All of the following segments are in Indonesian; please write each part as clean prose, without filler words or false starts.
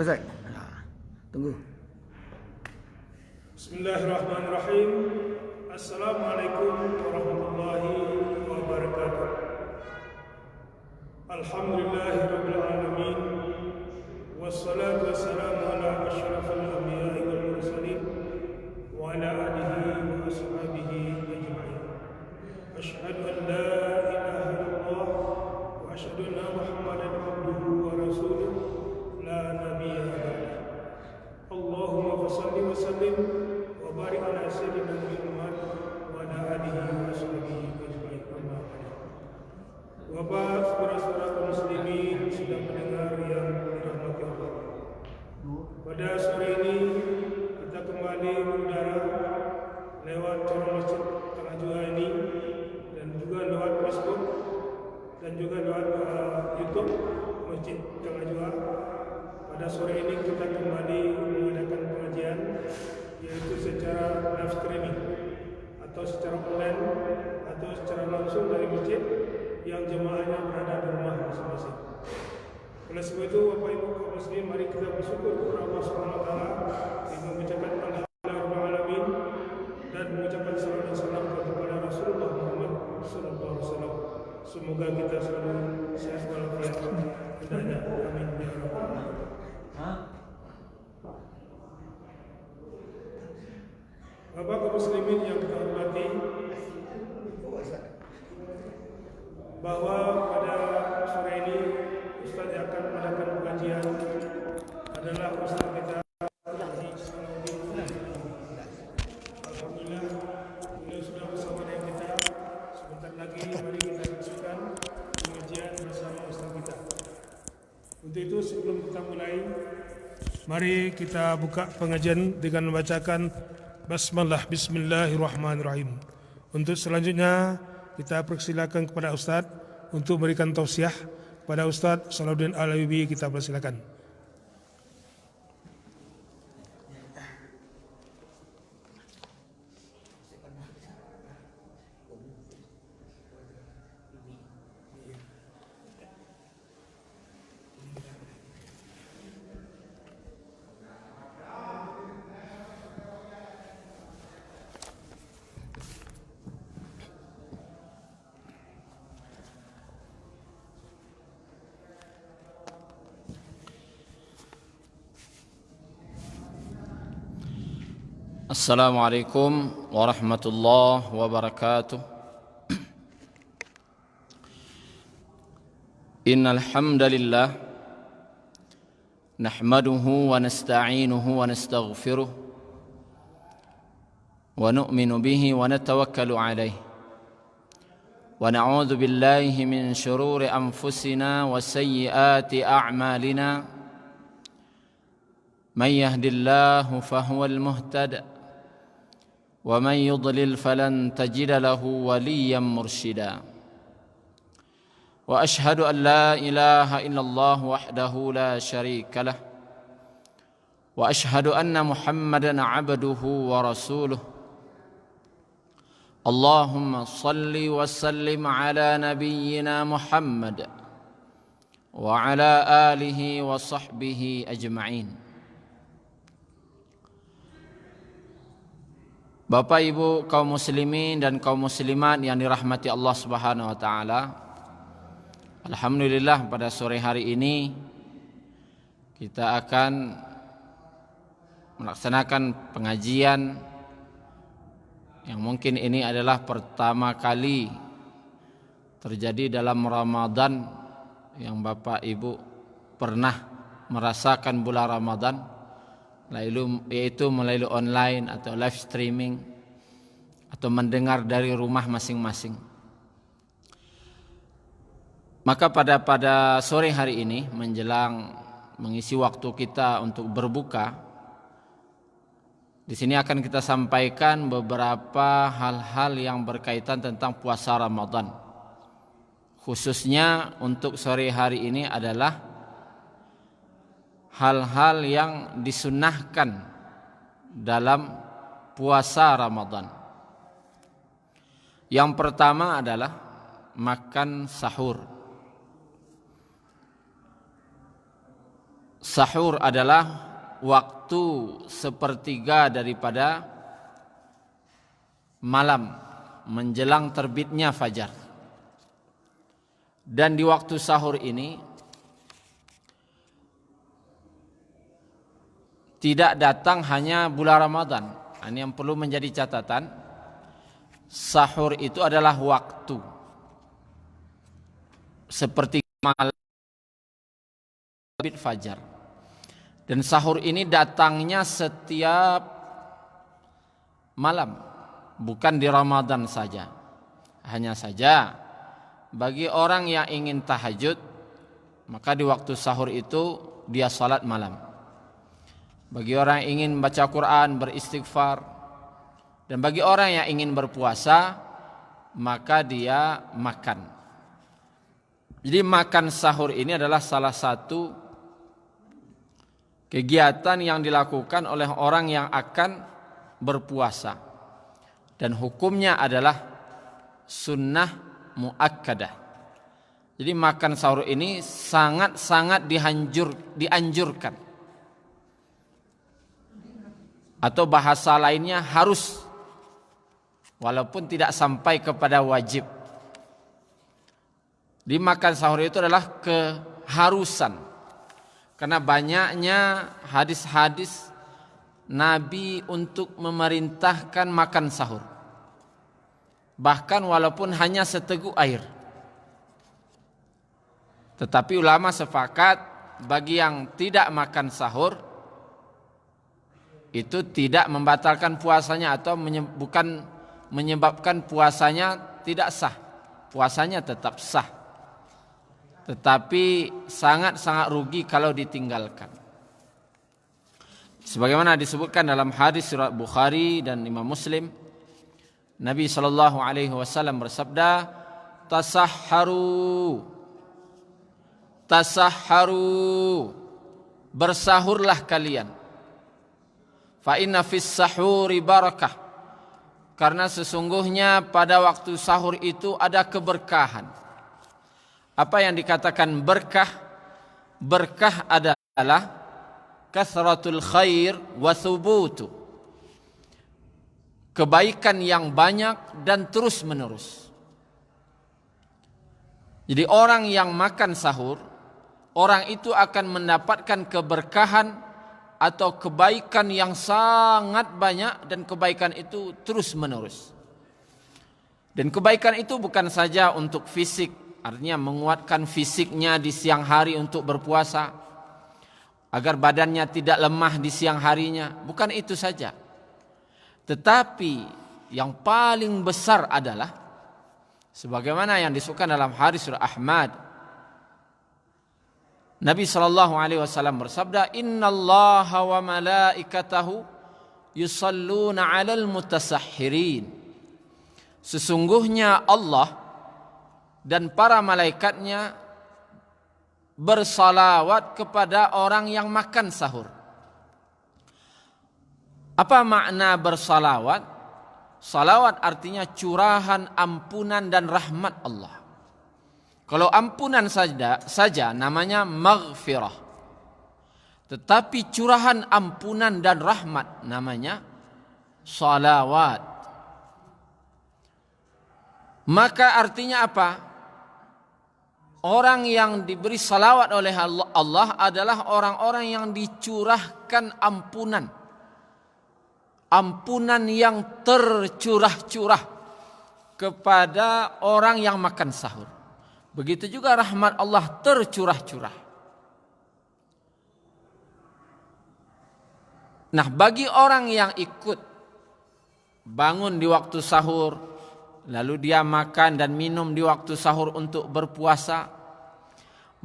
Selesai. Nah, tunggu. Bismillahirrahmanirrahim. Assalamualaikum warahmatullahi wabarakatuh. Alhamdulillahirabbil alamin. Wassalatu wassalamu ala asyrafil anbiya'i wal mursalin wa ala alihi wa ashabihi ajma'in. Asyhadu an la ilaha illallah wa asyhadu anna Muhammadan abduhu wa rasuluh la nabiyya ba'dahu. Allahumma shalli wa sallim wa barik ala sayyidina Muhammad wa ala alihi wa sahbihi ajma'in. Amma ba'd. Bapak, saudara-saudara kaum muslimin sedang mendengar yang dirahmati Allah. Pada sore ini kita kembali mengudara lewat channel Masjid Tengah Jua ini dan juga lewat Facebook dan juga lewat YouTube Masjid Tengah Jua. Pada sore ini kita kembali mengadakan pengajian yaitu secara live streaming atau secara online atau secara langsung dari masjid yang jemaahnya berada di rumah masing-masing. Oleh sebab itu, Bapak Ibu kaum muslimin, mari kita bersyukur kepada Allah Subhanahu wa taala dengan mengucapkan alhamdulillahirabbil alamin dan mengucapkan salawat dan salam kepada Rasulullah Muhammad sallallahu alaihi wasallam. Semoga kita selalu sehat walafiat hendaknya. Amin ya rabbal alamin. Bapak kaum muslimin yang kita hormati, bahwa pada sore ini Ustaz yang akan mengadakan pengajian adalah Ustaz kita Alhamdulillah, beliau sudah bersama dengan kita. Sebentar lagi mari kita saksikan pengajian bersama Ustaz kita. Untuk itu sebelum kita mulai, mari kita buka pengajian dengan membacakan basmalah, bismillahirrahmanirrahim. Untuk selanjutnya kita persilakan kepada Ustaz untuk memberikan tausiah kepada Ustaz Salahuddin Al-Ayyubi. Kita persilakan. Assalamualaikum warahmatullahi wabarakatuh. Innal hamdalillah nahmaduhu wa nasta'inuhu wa nastaghfiruh wa nu'minu bihi wa natawakkalu alayh wa na'udzu billahi min shururi anfusina wa sayyiati a'malina. Man yahdillahu fahuwal muhtadi ومن يضلل فلن تجد له وليا مرشدا وأشهد أن لا إله إلا الله وحده لا شريك له وأشهد أن محمدا عبده ورسوله اللهم صل وسلم على نبينا محمد وعلى آله وصحبه أجمعين. Bapak Ibu kaum muslimin dan kaum muslimat yang dirahmati Allah Subhanahu wa taala. Alhamdulillah, pada sore hari ini kita akan melaksanakan pengajian yang mungkin ini adalah pertama kali terjadi dalam Ramadan yang Bapak Ibu pernah merasakan bulan Ramadan, yaitu melalui online atau live streaming atau mendengar dari rumah masing-masing. Maka pada sore hari ini menjelang mengisi waktu kita untuk berbuka, di sini akan kita sampaikan beberapa hal-hal yang berkaitan tentang puasa Ramadan. Khususnya untuk sore hari ini adalah hal-hal yang disunnahkan dalam puasa Ramadan. Yang pertama adalah makan sahur. sahur adalah waktu sepertiga daripada malam menjelang terbitnya fajar. Dan di waktu sahur ini tidak datang hanya bulan Ramadan. Ini yang perlu menjadi catatan. Sahur itu adalah waktu seperti malam terbit fajar. Dan sahur ini datangnya setiap malam, bukan di Ramadan saja. Hanya saja bagi orang yang ingin tahajud, maka di waktu sahur itu dia salat malam. Bagi orang yang ingin baca Quran, beristighfar, dan bagi orang yang ingin berpuasa, maka dia makan. Jadi makan sahur ini adalah salah satu kegiatan yang dilakukan oleh orang yang akan berpuasa. Dan hukumnya adalah sunnah muakkadah. Jadi makan sahur ini sangat-sangat dianjurkan. Atau bahasa lainnya harus, walaupun tidak sampai kepada wajib. Di makan sahur itu adalah keharusan. Karena banyaknya hadis-hadis Nabi untuk memerintahkan makan sahur. Bahkan walaupun hanya seteguk air. Tetapi ulama sepakat bagi yang tidak makan sahur itu tidak membatalkan puasanya atau bukan menyebabkan puasanya tidak sah. Puasanya tetap sah. Tetapi sangat-sangat rugi kalau ditinggalkan. Sebagaimana disebutkan dalam hadis riwayat Bukhari dan Imam Muslim, Nabi SAW bersabda, tasahharu, bersahurlah kalian. Fa inna fis sahuri barakah, karena sesungguhnya pada waktu sahur itu ada keberkahan. Apa yang dikatakan berkah? Berkah adalah kathratul khair wa thubutu, kebaikan yang banyak dan terus menerus. Jadi orang yang makan sahur, orang itu akan mendapatkan keberkahan atau kebaikan yang sangat banyak, dan kebaikan itu terus menerus. Dan kebaikan itu bukan saja untuk fisik, artinya menguatkan fisiknya di siang hari untuk berpuasa, agar badannya tidak lemah di siang harinya, bukan itu saja. Tetapi yang paling besar adalah sebagaimana yang disebutkan dalam hadis surah Ahmad, Nabi SAW bersabda, innallaha wa malaikatahu yusalluna 'alal mutasahhirin. Sesungguhnya Allah dan para malaikatnya bersalawat kepada orang yang makan sahur. Apa makna bersalawat? Salawat artinya curahan ampunan dan rahmat Allah. Kalau ampunan saja namanya maghfirah. Tetapi curahan ampunan dan rahmat namanya salawat. Maka artinya apa? Orang yang diberi salawat oleh Allah adalah orang-orang yang dicurahkan ampunan. Ampunan yang tercurah-curah kepada orang yang makan sahur. Begitu juga rahmat Allah tercurah-curah. Nah, bagi orang yang ikut bangun di waktu sahur, lalu dia makan dan minum di waktu sahur untuk berpuasa,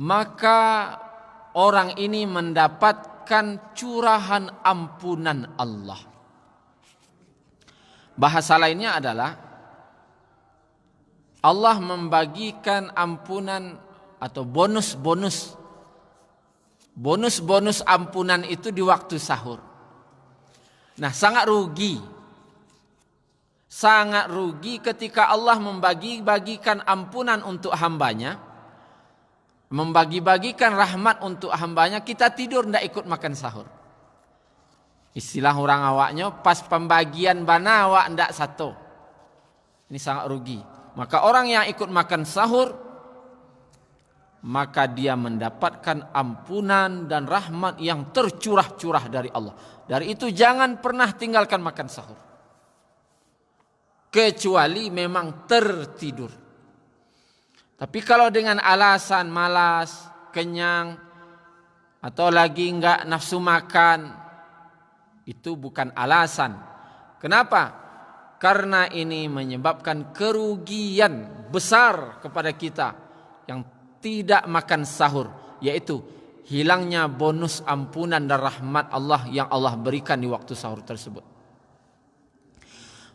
maka orang ini mendapatkan curahan ampunan Allah. Bahasa lainnya adalah Allah membagikan ampunan atau bonus-bonus ampunan itu di waktu sahur. Nah, sangat rugi ketika Allah membagi-bagikan ampunan untuk hambanya, membagi-bagikan rahmat untuk hambanya, kita tidur tidak ikut makan sahur. Istilah orang awaknya, pas pembagian bana awak tidak satu. Ini sangat rugi. Maka orang yang ikut makan sahur, maka dia mendapatkan ampunan dan rahmat yang tercurah-curah dari Allah. Dari itu jangan pernah tinggalkan makan sahur. Kecuali memang tertidur. Tapi kalau dengan alasan malas, kenyang, atau lagi enggak nafsu makan, itu bukan alasan. Kenapa? Karena ini menyebabkan kerugian besar kepada kita yang tidak makan sahur, yaitu hilangnya bonus ampunan dan rahmat Allah yang Allah berikan di waktu sahur tersebut.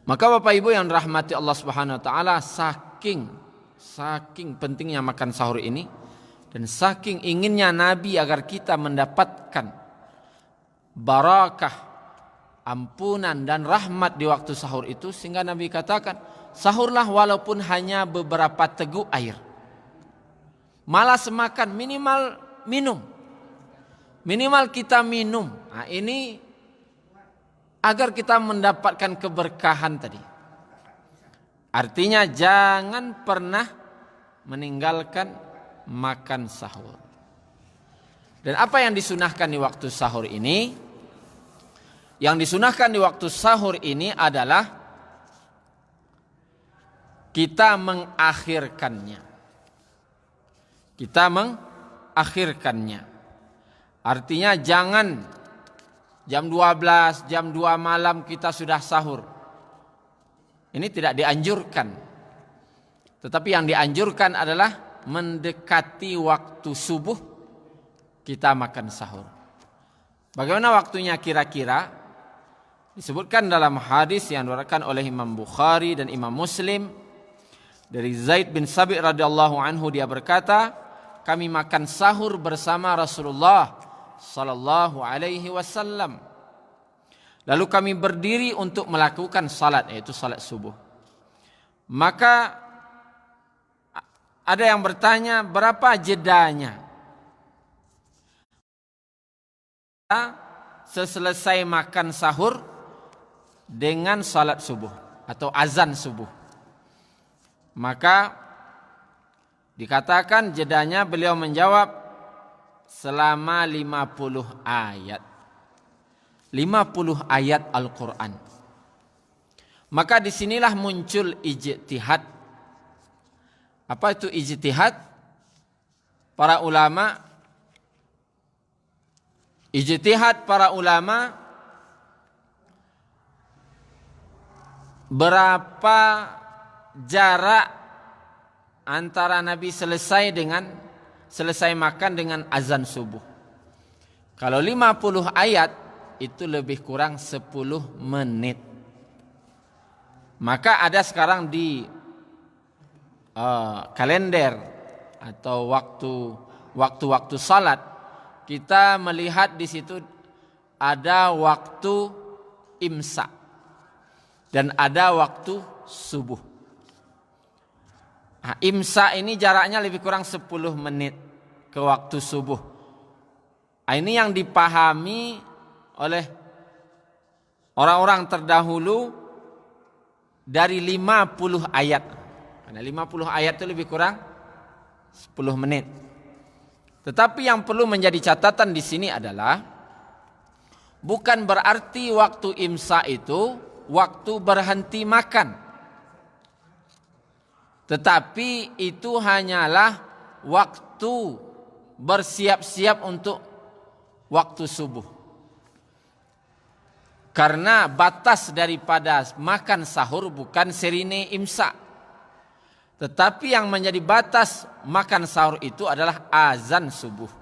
Maka Bapak Ibu yang dirahmati Allah Subhanahu wa taala, saking pentingnya makan sahur ini dan saking inginnya Nabi agar kita mendapatkan barakah, ampunan dan rahmat di waktu sahur itu, sehingga Nabi katakan, sahurlah walaupun hanya beberapa teguk air. Malas makan, minimal minum. Minimal kita minum. Nah, ini agar kita mendapatkan keberkahan tadi. Artinya jangan pernah meninggalkan makan sahur. Dan apa yang disunahkan di waktu sahur ini? Yang disunahkan di waktu sahur ini adalah kita mengakhirkannya. Kita mengakhirkannya. Artinya jangan jam 12, jam 2 malam kita sudah sahur. Ini tidak dianjurkan. Tetapi yang dianjurkan adalah mendekati waktu subuh kita makan sahur. Bagaimana waktunya kira-kira? Disebutkan dalam hadis yang diriwayatkan oleh Imam Bukhari dan Imam Muslim dari Zaid bin Sabit radhiyallahu anhu, dia berkata, kami makan sahur bersama Rasulullah sallallahu alaihi wasallam. Lalu kami berdiri untuk melakukan salat, yaitu salat subuh. Maka ada yang bertanya, berapa jedanya? Seselesai makan sahur dengan salat subuh atau azan subuh. Maka dikatakan jedanya, beliau menjawab selama 50 ayat. 50 ayat Al-Quran. Maka disinilah muncul ijtihad. Apa itu ijtihad? Para ulama berapa jarak antara Nabi selesai makan dengan azan subuh. Kalau 50 ayat itu lebih kurang 10 menit. Maka ada sekarang di kalender atau waktu salat, kita melihat di situ ada waktu imsak dan ada waktu subuh. Nah, imsak ini jaraknya lebih kurang 10 menit ke waktu subuh. Nah, ini yang dipahami oleh orang-orang terdahulu dari 50 ayat. Karena 50 ayat itu lebih kurang 10 menit. Tetapi yang perlu menjadi catatan di sini adalah bukan berarti waktu imsak itu waktu berhenti makan. Tetapi itu hanyalah waktu bersiap-siap untuk waktu subuh. Karena batas daripada makan sahur bukan sirine imsak. Tetapi yang menjadi batas makan sahur itu adalah azan subuh.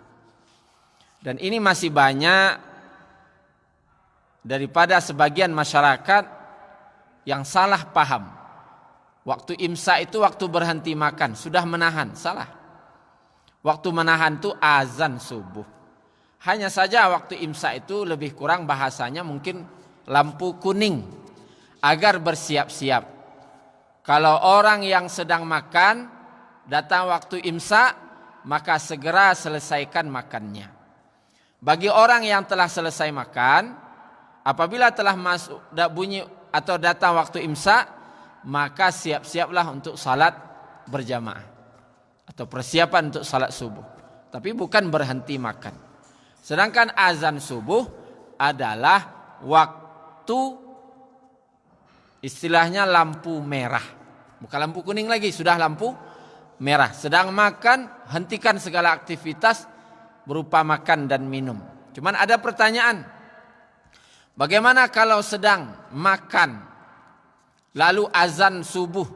Dan ini masih banyak daripada sebagian masyarakat yang salah paham. Waktu imsak itu waktu berhenti makan, sudah menahan, salah. Waktu menahan itu azan subuh. Hanya saja waktu imsak itu lebih kurang bahasanya mungkin lampu kuning agar bersiap-siap. Kalau orang yang sedang makan datang waktu imsak, maka segera selesaikan makannya. Bagi orang yang telah selesai makan, apabila telah masuk bunyi atau datang waktu imsak, maka siap-siaplah untuk salat berjamaah atau persiapan untuk salat subuh. Tapi bukan berhenti makan. Sedangkan azan subuh adalah waktu istilahnya lampu merah. Bukan lampu kuning lagi, sudah lampu merah. Sedang makan, hentikan segala aktivitas berupa makan dan minum. Cuman ada pertanyaan. Bagaimana kalau sedang makan lalu azan subuh?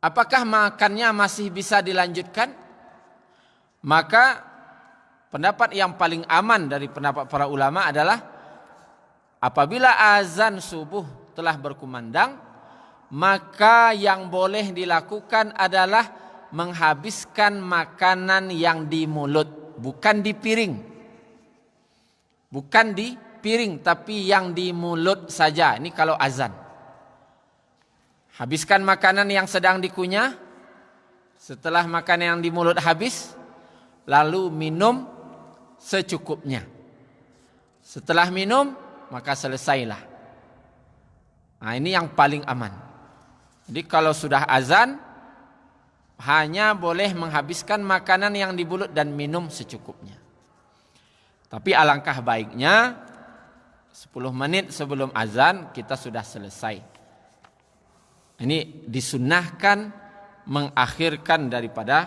Apakah makannya masih bisa dilanjutkan? Maka pendapat yang paling aman dari pendapat para ulama adalah apabila azan subuh telah berkumandang, maka yang boleh dilakukan adalah menghabiskan makanan yang di mulut, bukan di piring. Bukan di piring, tapi yang di mulut saja. Ini kalau azan. Habiskan makanan yang sedang dikunyah. Setelah makanan yang di mulut habis, lalu minum secukupnya. Setelah minum, maka selesailah. Nah, ini yang paling aman. Jadi kalau sudah azan, hanya boleh menghabiskan makanan yang di mulut dan minum secukupnya. Tapi alangkah baiknya 10 menit sebelum azan kita sudah selesai. Ini disunnahkan mengakhirkan daripada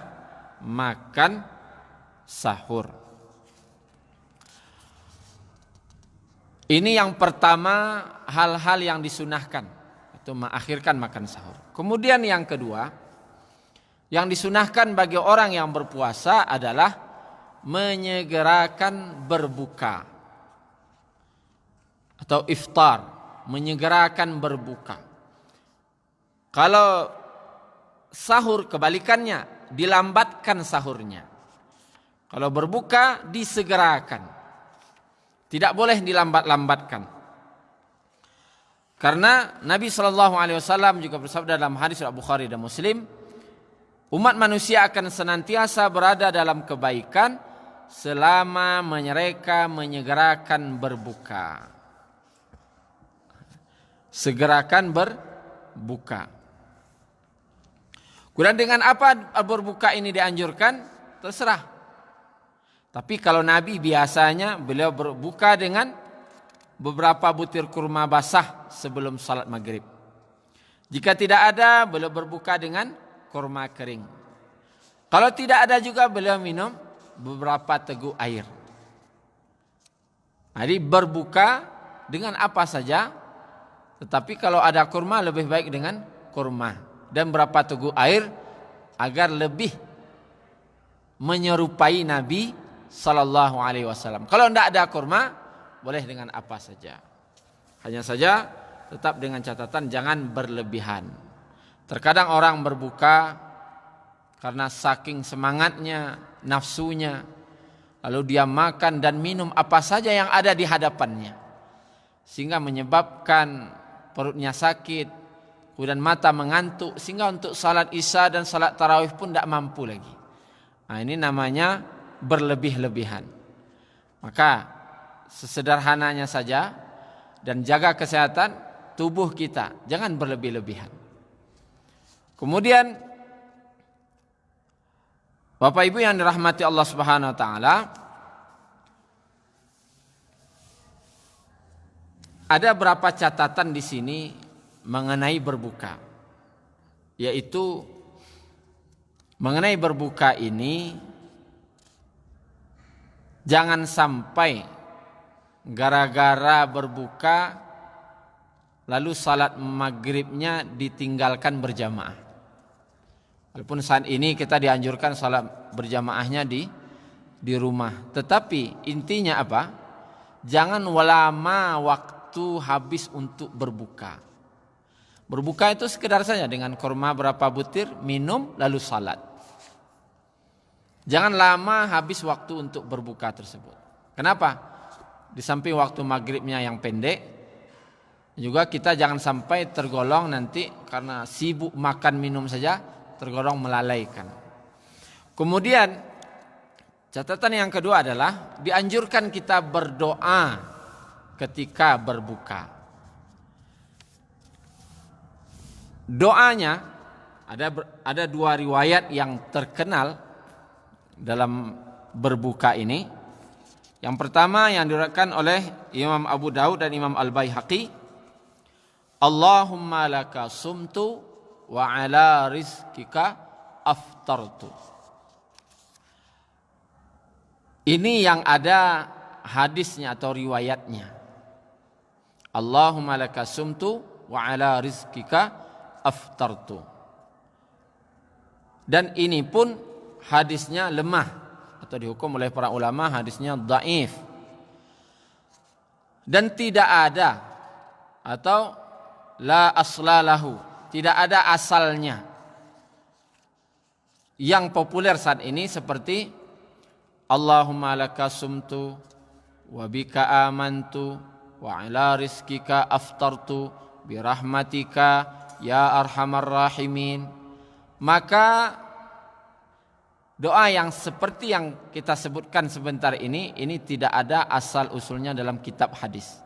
makan sahur. Ini yang pertama, hal-hal yang disunahkan atau mengakhirkan makan sahur. Kemudian yang kedua, yang disunahkan bagi orang yang berpuasa adalah menyegerakan berbuka atau iftar, menyegerakan berbuka. Kalau sahur kebalikannya, dilambatkan sahurnya. Kalau berbuka disegerakan. Tidak boleh dilambat-lambatkan. Karena Nabi SAW juga bersabda dalam hadis Abu Bukhari dan Muslim, umat manusia akan senantiasa berada dalam kebaikan selama mereka menyegerakan berbuka. Segerakan berbuka. Kemudian dengan apa berbuka ini dianjurkan? Terserah. Tapi kalau Nabi biasanya beliau berbuka dengan beberapa butir kurma basah sebelum salat maghrib. Jika tidak ada, beliau berbuka dengan kurma kering. Kalau tidak ada juga, beliau minum beberapa teguk air. Jadi berbuka dengan apa saja, tetapi kalau ada kurma lebih baik dengan kurma. Dan berapa teguk air agar lebih menyerupai Nabi Sallallahu Alaihi Wasallam. Kalau tidak ada kurma, boleh dengan apa saja. Hanya saja tetap dengan catatan jangan berlebihan. Terkadang orang berbuka karena saking semangatnya, nafsunya, lalu dia makan dan minum apa saja yang ada di hadapannya, sehingga menyebabkan perutnya sakit, kemudian mata mengantuk, sehingga untuk salat isya dan salat tarawih pun tidak mampu lagi. Nah, ini namanya berlebih-lebihan. Maka sesederhananya saja dan jaga kesehatan tubuh kita, jangan berlebih-lebihan. Kemudian Bapak Ibu yang dirahmati Allah Subhanahu wa taala, ada berapa catatan di sini mengenai berbuka. Yaitu mengenai berbuka ini, jangan sampai gara-gara berbuka lalu salat maghribnya ditinggalkan berjamaah. Walaupun saat ini kita dianjurkan salat berjamaahnya di rumah. Tetapi intinya apa? Jangan lama waktu habis untuk berbuka. Berbuka itu sekedar saja dengan kurma berapa butir, minum lalu salat. Jangan lama habis waktu untuk berbuka tersebut. Kenapa? Di samping waktu maghribnya yang pendek, juga kita jangan sampai tergolong nanti karena sibuk makan minum saja, tergolong melalaikan. Kemudian catatan yang kedua adalah dianjurkan kita berdoa ketika berbuka. Doanya ada dua riwayat yang terkenal dalam berbuka ini. Yang pertama yang diriwayatkan oleh Imam Abu Daud dan Imam Al-Baihaqi, Allahumma laka sumtu wa ala rizkika aftartu. Ini yang ada hadisnya atau riwayatnya. Allahumma laka sumtu wa ala rizkika aftartu. Dan ini pun hadisnya lemah atau dihukum oleh para ulama hadisnya dhaif. Dan tidak ada atau la aslalahu, tidak ada asalnya. Yang populer saat ini seperti Allahumma laka sumtu wa bika amantu wa ala rizkika aftartu birahmatika ya arhamar rahimin. Maka doa yang seperti yang kita sebutkan sebentar ini tidak ada asal usulnya dalam kitab hadis.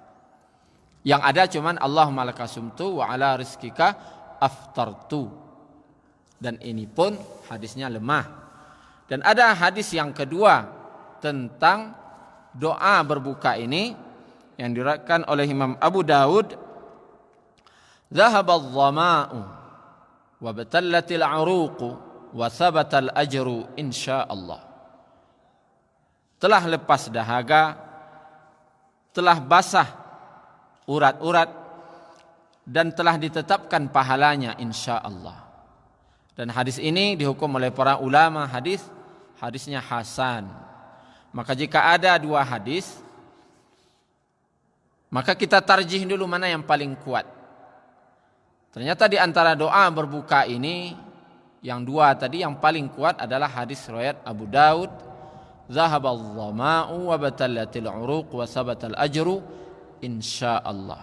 Yang ada cuman Allahumma laka sumtu wa ala rizkika aftartu. Dan ini pun hadisnya lemah. Dan ada hadis yang kedua tentang doa berbuka ini yang diriwayatkan oleh Imam Abu Daud, "Dhahabadh dhama'u wa batallatil 'uruqu wa thabatal ajru insyaallah." Telah lepas dahaga, telah basah urat-urat dan telah ditetapkan pahalanya insyaallah. Dan hadis ini dihukum oleh para ulama hadisnya hasan. Maka jika ada dua hadis, maka kita tarjih dulu mana yang paling kuat. Ternyata di antara doa berbuka ini, yang dua tadi yang paling kuat adalah hadis riwayat Abu Daud, "Dhahabadh dhama'u wa batallatil 'uruq wa sabatal ajru insyaallah."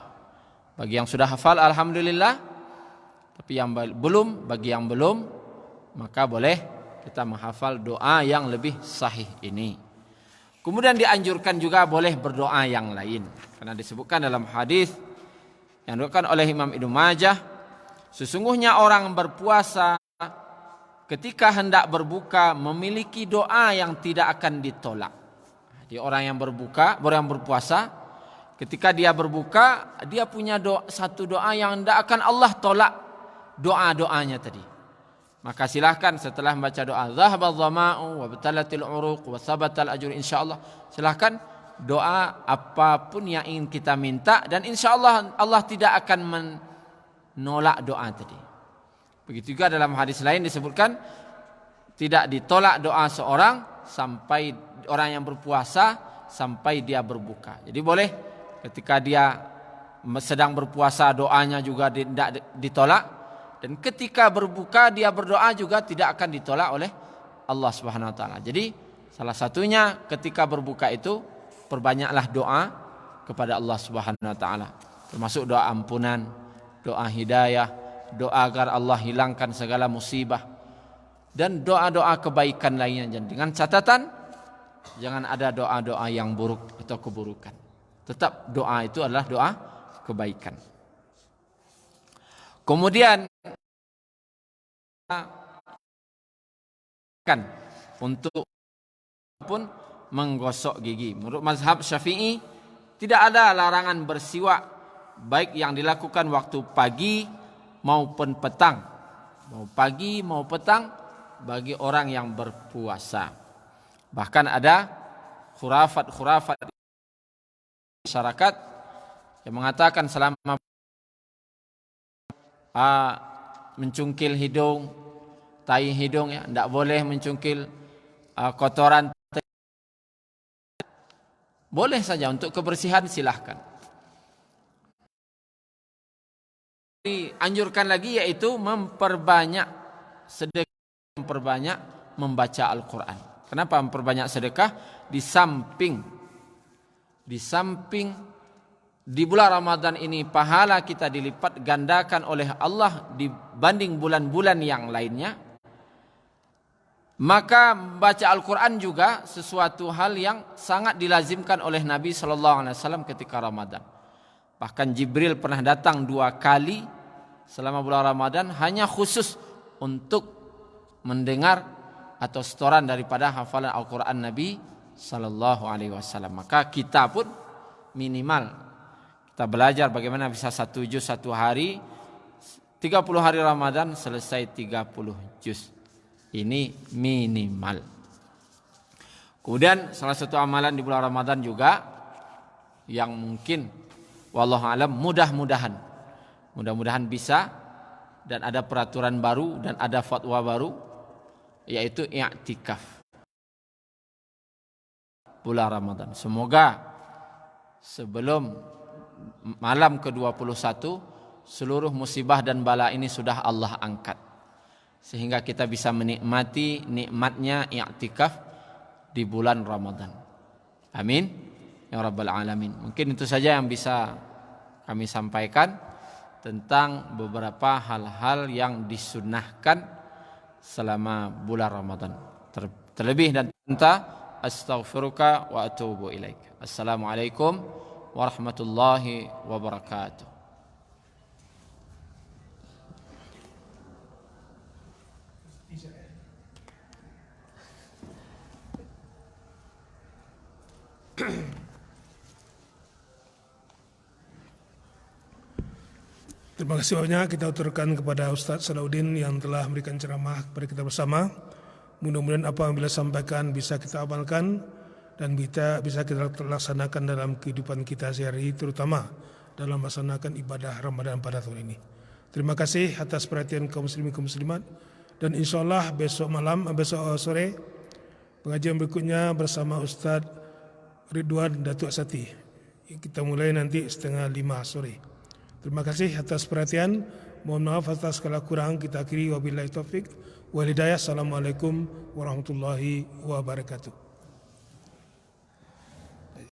Bagi yang sudah hafal alhamdulillah. Tapi bagi yang belum, maka boleh kita menghafal doa yang lebih sahih ini. Kemudian dianjurkan juga boleh berdoa yang lain. Karena disebutkan dalam hadis yang diriwayatkan oleh Imam Ibnu Majah, sesungguhnya orang berpuasa ketika hendak berbuka memiliki doa yang tidak akan ditolak. Jadi orang yang berpuasa, ketika dia berbuka, dia punya satu doa yang tidak akan Allah tolak doa-doanya tadi. Maka silahkan setelah membaca doa dhahabadh dhama'u wa batalatil 'uruq wa thabatal ajru insyaallah, silahkan doa apapun yang ingin kita minta dan insyaallah Allah tidak akan menolak doa tadi. Begitu juga dalam hadis lain disebutkan tidak ditolak doa seorang sampai orang yang berpuasa sampai dia berbuka. Jadi boleh ketika dia sedang berpuasa doanya juga tidak ditolak. Dan ketika berbuka dia berdoa juga tidak akan ditolak oleh Allah Subhanahu wa taala. Jadi salah satunya ketika berbuka itu perbanyaklah doa kepada Allah Subhanahu wa taala. Termasuk doa ampunan, doa hidayah, doa agar Allah hilangkan segala musibah dan doa-doa kebaikan lainnya. Dengan catatan jangan ada doa-doa yang buruk atau keburukan. Tetap doa itu adalah doa kebaikan. Kemudian untuk pun menggosok gigi. Menurut mazhab Syafi'i tidak ada larangan bersiwak baik yang dilakukan waktu pagi maupun petang. Mau pagi mau petang bagi orang yang berpuasa. Bahkan ada khurafat masyarakat yang mengatakan selama mencungkil hidung, tai hidung ya, tidak boleh mencungkil kotoran. Boleh saja untuk kebersihan silahkan. Dianjurkan lagi yaitu memperbanyak sedekah, memperbanyak membaca Al-Quran. Kenapa memperbanyak sedekah? Di samping di bulan Ramadan ini pahala kita dilipat gandakan oleh Allah dibanding bulan-bulan yang lainnya. Maka membaca Al-Quran juga sesuatu hal yang sangat dilazimkan oleh Nabi SAW ketika Ramadan. Bahkan Jibril pernah datang 2 kali selama bulan Ramadan hanya khusus untuk mendengar atau setoran daripada hafalan Al-Quran Nabi SAW. Maka kita pun minimal kita belajar bagaimana bisa 1 juz 1 hari, 30 hari Ramadan selesai 30 juz. Ini minimal. Kemudian salah satu amalan di bulan Ramadan juga yang mungkin wallahu alam mudah-mudahan bisa dan ada peraturan baru dan ada fatwa baru, yaitu i'tikaf bulan Ramadan. Semoga sebelum malam ke-21 seluruh musibah dan bala ini sudah Allah angkat, sehingga kita bisa menikmati nikmatnya i'tikaf di bulan Ramadan. Amin ya rabbal alamin. Mungkin itu saja yang bisa kami sampaikan tentang beberapa hal-hal yang disunnahkan selama bulan Ramadan. Terlebih dan entah astaghfiruka wa atubu ilaik. Assalamualaikum warahmatullahi wabarakatuh. Terima kasih banyak kita aturkan kepada Ustadz Salahuddin yang telah memberikan ceramah kepada kita bersama. Mudah-mudahan apa yang beliau sampaikan bisa kita amalkan dan bisa kita laksanakan dalam kehidupan kita sehari-hari, terutama dalam melaksanakan ibadah Ramadan pada tahun ini. Terima kasih atas perhatian kaum muslimin kaum muslimat, dan insyaallah besok sore pengajian berikutnya bersama Ustadz Ridwan Datuk Sati. Kita mulai nanti 4:30 sore. Terima kasih atas perhatian. Mohon maaf atas segala kurang. Kita akhiri wabillahi taufik wal hidayah. Assalamualaikum warahmatullahi wabarakatuh.